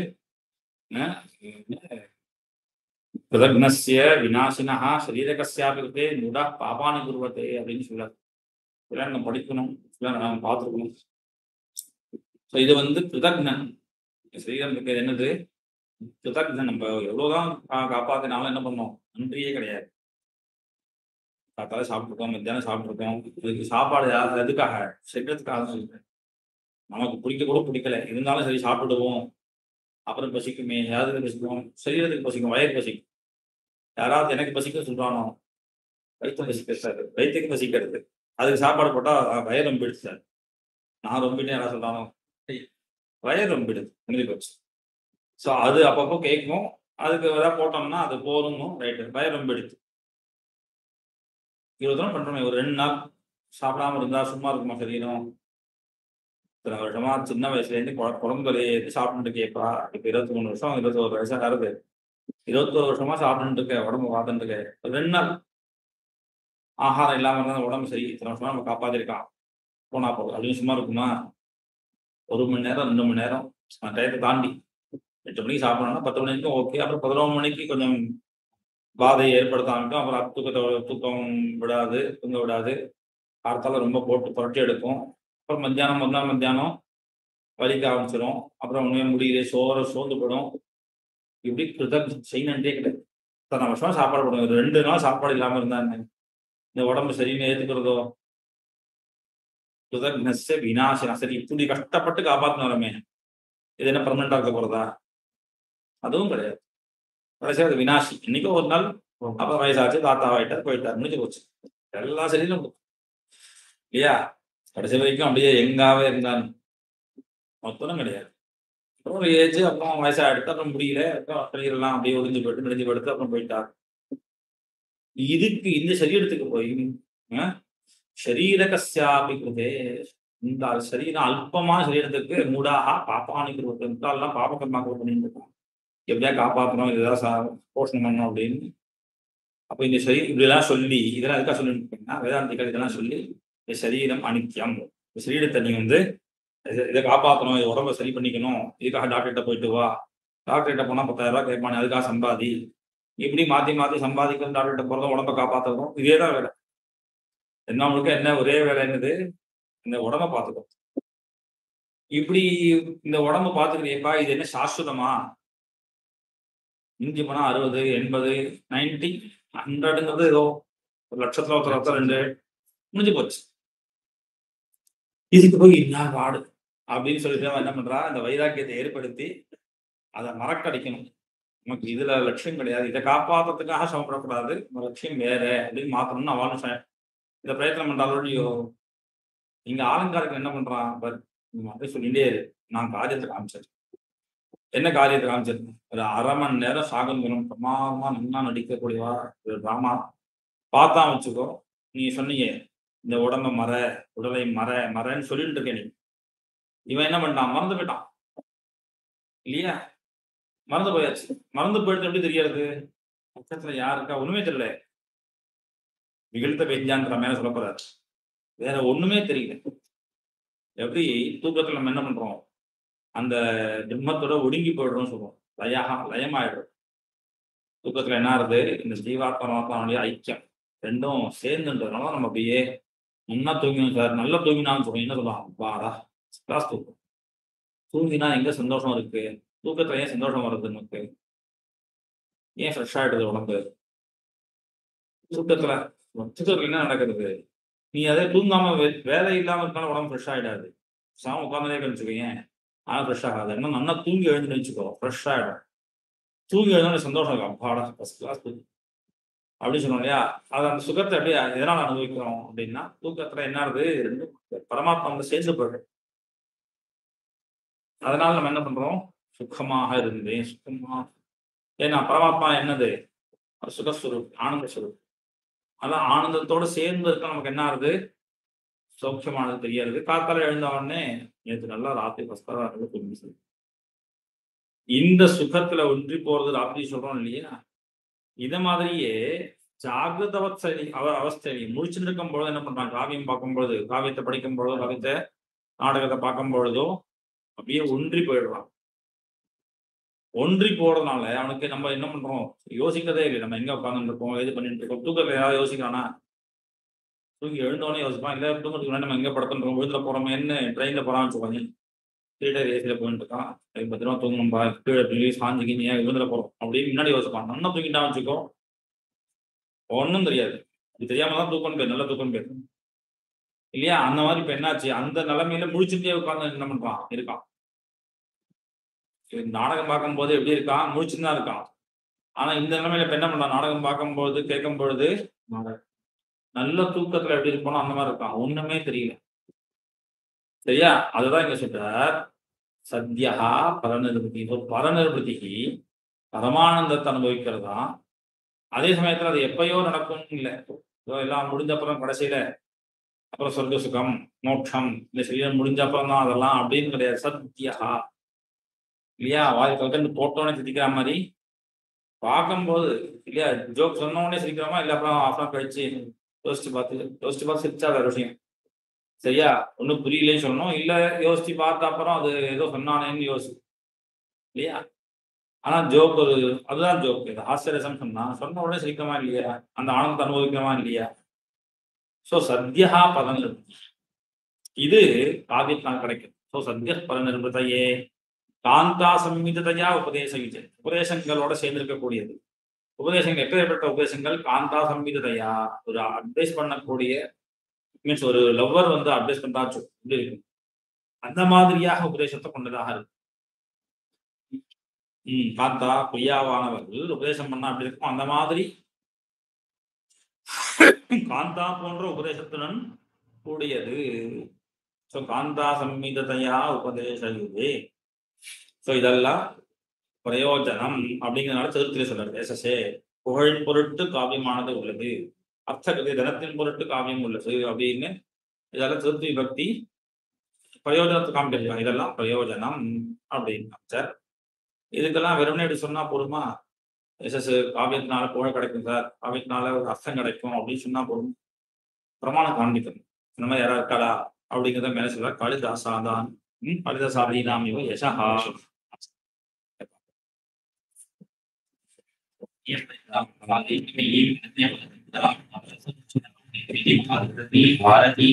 பிரதக்னஸ்ய விநாசினஹா சரீரகஸ்யாபி கிருதே மூடா பாபானி குருவதே அப்படின்னு சொல்றாரு. இதெல்லாம் நம்ம படிக்கணும், இதெல்லாம் நம்ம பார்த்துருக்கணும். ஸோ இது வந்து கிருதக்னன். சரீரம் இருக்கிறது என்னது? கிருதக்னன். நம்ம எவ்வளவுதான் காப்பாத்தினாலும் என்ன பண்ணோம்? நன்றியே கிடையாது. காத்தால சாப்பிட்டுருக்கோம், மத்தியானம் சாப்பிட்டுருக்கோம். இதுக்கு சாப்பாடு எதுக்காக? சரீரத்துக்காக தான் சொல்றேன். நமக்கு பிடிக்க கூட பிடிக்கல, இருந்தாலும் சரி சாப்பிடுவோம். அப்புறம் பசிக்குமே, யாருக்கு பசிக்கும்? சரீரத்துக்கு பசிக்கும், வயிறு பசிக்கும். யாராவது எனக்கு பசிக்க சொல்றானோ? வயிற்று பசிக்கிறது, வயிற்றுக்கு பசிக்கிறது. அதுக்கு சாப்பாடு போட்டா வயிறு ரொம்பிடுச்சு சார். நான் ரொம்பிட்டேன் யாராவது சொல்றானோ? வயிறு ரொம்பிடுது, முடிஞ்சு போச்சு. ஸோ அது அப்பப்போ கேட்கும். அதுக்கு ஏதாவது போட்டோம்னா அது போறணும். ரைட்டு, வயிறு ரொம்பிடுச்சு. 20 நாள் பண்றோமே, ஒரு 2 நாள் சாப்பிடாம இருந்தா சும்மா இருக்குமா சரீரம்? இத்தனை வருஷமா சின்ன வயசுலேருந்து குழந்தைலேருந்து சாப்பிட்டுட்டு இருக்கேப்பா. இப்போ 23 வருஷம் 21 வயசா ஆகுது. 21 வருஷமா சாப்பிட்டுட்டு இருக்க, உடம்பு பார்த்துட்டு இருக்க. ஒரு 2 நாள் ஆகாரம் இல்லாம இருந்தா உடம்பு சரி, இத்தனை வருஷமா நம்ம காப்பாத்திருக்கான் போனா போதும் அப்படின்னு சும்மா இருக்குமா? 1 மணி நேரம் 2 மணி நேரம் டயத்தை தாண்டி 8 மணிக்கு சாப்பிடணும்னா 10 மணி வரைக்கும் ஓகே. அப்புறம் 11 மணிக்கு கொஞ்சம் பாதையை ஏற்படுத்த ஆரம்பிக்கும். அப்புறம் தூக்கம் விடாது, தூங்க விடாது. காலத்தால ரொம்ப போட்டு புரட்டி எடுக்கும். அப்புறம் மத்தியானம் மத்தியானம் வலிக்க ஆரம்பிச்சிடும். அப்புறம் உண்மையா முடியல சோர்ந்து போடும். இப்படி செய்யணுன்றே கிடையாது. இத்தனை வருஷமா சாப்பாடு போடுங்க. ஒரு 2 நாள் சாப்பாடு இல்லாம இருந்தாங்க இந்த உடம்பு சரின்னு ஏத்துக்கிறதோ கிருதக்னஸ்ய விநாசனா. சரி இப்படி கஷ்டப்பட்டு காப்பாத்தினோமே, இது என்ன பர்மனண்டா இருக்க போறதா? அதுவும் கிடையாது. கடைசியா அது வினாசி. இன்னைக்கோ ஒரு நாள் அப்புறம் வயசாச்சு, தாத்தாவாயிட்டார், போயிட்டார், முடிஞ்சு போச்சு. எல்லா சரீரம் இல்லையா? கடைசி வரைக்கும் அப்படியே எங்காவே இருந்தான் மொத்தம் கிடையாது. அப்புறம் ஒரு ஏஜ், அப்புறம் வயசாகிடுத்து, அப்புறம் முடியல, அப்புறம் சரீரெல்லாம் அப்படியே ஒளிஞ்சு போயிட்டு நெளிஞ்சு படுத்து அப்புறம் போயிட்டார். இதுக்கு இந்த சரீரத்துக்கு போய் ஷரீரகஸ்யாபி கிருதே, இந்த சரீரம் அல்பமான சரீரத்துக்கு மூடாக பாப்பானி கிருவெல்லாம் பாபகர்மாக்கள் பண்ணிட்டு இருக்கான். எப்படியா காப்பாற்றணும், இதெல்லாம் போஷணம் பண்ணணும் அப்படின்னு. அப்போ இந்த சரீரம் இப்படிலாம் சொல்லி, இதெல்லாம் எதுக்காக சொல்லிட்டு வேதாந்திகள் இதெல்லாம் சொல்லி, இந்த சரீரம் அனித்தியம், இந்த சரீரத்தை நீ இதை காப்பாற்றணும், இது உடம்ப சரி பண்ணிக்கணும், இதுக்காக டாக்டர்கிட்ட போயிட்டு வா, டாக்டர்கிட்ட போனால் 10,000 ரூபாய் கேட்பானே, அதுக்காக சம்பாதி, இப்படி மாற்றி மாற்றி சம்பாதிக்கணும், டாக்டர்கிட்ட போகிறதும் உடம்ப காப்பாற்றணும், இதே தான் வேலை. என்ன முழுக்க என்ன ஒரே வேலை என்னது? இந்த உடம்ப பார்த்துக்கணும். இப்படி இந்த உடம்ப பார்த்துக்கிறியப்பா, இது என்ன சாஸ்வதமா? மிஞ்சி போனா 60, 80, 90, 100ங்கிறது ஏதோ ஒரு லட்சத்துல ஒருத்தர் 2 முடிஞ்சு போச்சு. இதுக்கு போய் என்ன வாடு அப்படின்னு சொல்லிட்டு என்ன பண்றா, இந்த வைராக்கியத்தை ஏற்படுத்தி அதை மறக்கடிக்கணும். நமக்கு இதுல லட்சியம் கிடையாது, இதை காப்பாற்றுறதுக்காக சமப்படக்கூடாது, நம்ம லட்சியம் வேற அப்படின்னு மாத்தணும்னு அவளும் இதை பிரயத்தனம் பண்றாளோ. இங்க ஆலங்காரர்கள் என்ன பண்றான், அப்படியே சொல்லிட்டே இரு, நான் காரியத்தை காமிச்சிருக்கேன். என்ன காரியத்தை காமிச்சிருக்கேன்? ஒரு 1/2 மணி நேரம் சாகந்தனம் பிரமாதமா நல்லா நடிக்கக்கூடியவா ஒரு டிராமா பார்த்தா வச்சுக்கோ. நீங்க சொன்னீங்க இந்த உடம்ப உடலை மரன்னு சொல்லிட்டு இருக்க நீ. இவன் என்ன பண்ணிட்டான், மறந்து போயிட்டான் இல்லையா? மறந்து போயாச்சு. மறந்து போயிட்டு எப்படி தெரியாது? பக்கத்துல யாருக்கா ஒண்ணுமே தெரியல. நிகழ்த்த வெஞ்சான்ற மேல சொல்ல போறாரு, வேற ஒண்ணுமே தெரியல. எப்படி தூக்கத்துல நம்ம என்ன பண்றோம், அந்த பிரம்மத்தோட ஒடுங்கி போயிடுறோம்னு சொல்லுவோம், லயமாயிடுறோம். தூக்கத்துல என்ன ஆகுது, இந்த ஜீவாத்மாவுடைய ஐக்கியம் ரெண்டும் சேர்ந்துன்றதுனால நம்ம அப்படியே நல்லா தூங்கினோம் சார், நல்லா தூங்கினான்னு சொல்லுவோம். என்ன சொல்லுவான், வாடா கிளாஸ் தூக்கம். தூங்கினா எங்க சந்தோஷம் இருக்கு? தூக்கத்துல ஏன் சந்தோஷம் வருது நமக்கு? ஏன் ஃப்ரெஷ் ஆயிடுது உடம்பு? தூக்கத்துல என்ன நடக்குது? நீ அதே தூங்காம வேலை இல்லாம இருக்காலும் உடம்பு ஃப்ரெஷ் ஆயிடாது. சாம உட்காந்துனே கழிச்சுக்கோங்க, ஆனால் ஃப்ரெஷ் ஆகாது. இன்னும் நல்லா தூங்கி எழுந்து வச்சுக்கோ, ஃப்ரெஷ் ஆகிடும். தூங்கி எழுந்தோட சந்தோஷம் இருக்கும், அப்பாடா ஃபர்ஸ்ட் கிளாஸ் தூங்கி அப்படின்னு சொன்னோம் இல்லையா? அது அந்த சுகத்தை எப்படி எதனால் அனுபவிக்கிறோம் அப்படின்னா, தூக்கத்துல என்ன ஆகுது, ரெண்டும் பரமாத்மா சேர்ந்து போயிடும். அதனால நம்ம என்ன பண்றோம், சுகமாக இருந்தேன் சுகமா. ஏன்னா பரமாத்மா என்னது, சுகஸ்வரூப், ஆனந்த ஸ்வரூப். அதான் ஆனந்தத்தோட சேர்ந்து இருக்க நமக்கு என்ன ஆகுது, சௌக்கியமானது தெரியாது. காத்தால எழுந்த உடனே நேற்று நல்லா ராத்திரி பஸ்தரா தூங்கி, இந்த சுகத்துல ஒன்றி போறது ராத்திரி சொல்றோம் இல்லையா? இத மாதிரியே ஜாகிரத அவஸ்தை முடிச்சுட்டு இருக்கும் பொழுது என்ன பண்றாங்க, காவியம் பார்க்கும் பொழுது, காவியத்தை படிக்கும் பொழுதோ, கவிதை நாடகத்தை பார்க்கும் பொழுதோ அப்படியே ஒன்றி போயிடுறான். ஒன்றி போறதுனால அவனுக்கு நம்ம என்ன பண்றோம், யோசிக்கிறதே இல்லை. நம்ம எங்க உட்கார்ந்து இருக்கோம், எது பண்ணிட்டு இருக்கோம். தூக்கத்துல ஏதாவது யோசிக்கிறானா? தூங்கி எழுந்தோடனே யோசிப்பான். இல்ல தூக்கத்துக்கு முன்னாடி நம்ம எங்க படுத்துறோம், விழுதுல போறோம், என்ன ட்ரெயின்ல போறான்னு சொல்லுவாங்க, தியேட்டர் ஏசியில போயிட்டு இருக்கான், 10 ரூபா தூங்கணும்பா, கீழே சாஞ்சிக்கிங்க ஏன் விழுதுல போறோம் அப்படின்னு முன்னாடி யோசிப்பான். நல்லா தூங்கிட்டான் வச்சுக்கோ, ஒன்றும் தெரியாது. இது தெரியாம தான் தூக்கம் பேர், நல்ல தூக்கம் பேர் இல்லையா? அந்த மாதிரி இப்ப என்னாச்சு, அந்த நிலைமையில முழிச்சுட்டே உட்கார்ந்து என்ன பண்றான், இருக்கான். நாடகம் பார்க்கும் போது எப்படி இருக்கான், முழிச்சுன்னு தான் இருக்கான். ஆனா இந்த நிலைமையில இப்ப என்ன பண்றான், நாடகம் பார்க்கும் பொழுது கேட்கும் பொழுது நல்ல தூக்கத்துல எப்படி இருப்போம் அந்த மாதிரி இருக்கான், ஒண்ணுமே தெரியல. சரியா? அதுதான் இங்க சொல்றார், சத்யா பரநிர்வதி. பரநிர்வதிக்கு பரமானந்தத்தை அனுபவிக்கிறதா. அதே சமயத்துல அது எப்பயோ நடக்கும் இல்லை, எல்லாம் முடிஞ்ச அப்புறம் கடைசியில அப்புறம் சொர்க்க சுகம் மோட்சம் இந்த சரீரம் முடிஞ்ச அப்புறம் தான் அதெல்லாம் அப்படின்னு கிடையாது. சத்யா இல்லையா, வாய் கல்கண்டு போட்டோன்னே சிரிக்கிற மாதிரி பார்க்கும்போது இல்லையா, ஜோக் சொன்ன உடனே சிரிக்கிறோமா இல்லை அப்புறம் அப்புறம் கழிச்சு யோசிச்சு பார்த்து சிரிச்சா வேற விஷயம். சரியா, ஒன்றும் புரியலன்னு சொல்லணும், இல்லை யோசிச்சு பார்த்த அப்புறம் அது ஏதோ சொன்னானேன்னு யோசி இல்லையா. ஆனா ஜோக் ஒரு அதுதான் ஜோக். இது ஹாஸ்யரசம் சொன்ன உடனே சிரிக்கிறமா இல்லையா, அந்த ஆனந்தத்தை அனுபவிக்கிறமா இல்லையா. ஸோ சத்யா பல நிருபதி இது காவியத்தான் கிடைக்கும். ஸோ சத்ய பல நிருபதையே காந்தா சம்மிததையா உபதேசங்களோட சேர்ந்திருக்கக்கூடியது. உபதேசங்கள் எப்பேற்பட்ட உபதேசங்கள்? காந்தா சம்மிததையா, ஒரு அட்வைஸ் பண்ணக்கூடிய மீன்ஸ் ஒரு லவ்வர் வந்து அட்வைஸ் பண்றாச்சு இப்படி இருக்கு, அந்த மாதிரியாக உபதேசத்தை கொண்டதாக இருக்கு. காந்தா பிரியாவானவர்கள் உபதேசம் பண்ணா அப்படி இருக்கும், அந்த மாதிரி காந்தா போன்ற உபதேசத்துடன் கூடியது. ஸோ காந்தா சம்மிததையா உபதேசயுதே. ஸோ இதெல்லாம் பிரயோஜனம் அப்படிங்கிறதுனால சதுர்த்திலே சொல்றாரு. எஸ்எஸ்ஏ புகழ் பொருட்டு காவியமானது உள்ளது, அர்த்தகதை தனத்தின் பொருட்டு காவியம் உள்ளது அப்படின்னு இதெல்லாம் சதுர்த்தி பக்தி பிரயோஜனத்தை காமிக்கிறாங்க. இதெல்லாம் பிரயோஜனம் அப்படின்னு சார். இதுக்கெல்லாம் வெறுமனே இப்படி சொன்னா போதுமா? எஸ்எஸ் காவியத்தினால புகழ் கிடைக்கும் சார், காவியத்தினால ஒரு அர்த்தம் கிடைக்கும் அப்படின்னு சொன்னா போதும். பிரமாணம் காண்பிக்கணும். இந்த மாதிரி யாராவது இருக்காளா அப்படிங்கிறத மேலே சொல்ற. காளிதாசாதான் காளிதாசாதீனாம் இவ யசா भारती